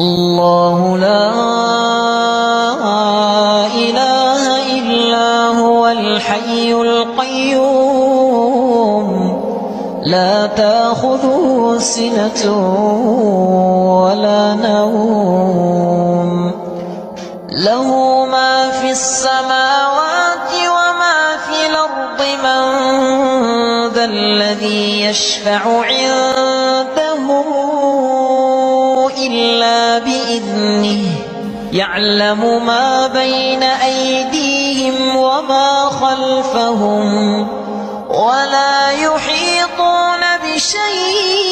الله لا إله إلا هو الحي القيوم لا تأخذه سنة ولا نوم له ما في السماوات وما في الأرض من ذا الذي يشفع عنده إلا بإذنه يعلم ما بين أيديهم وما خلفهم ولا يحيطون بشيء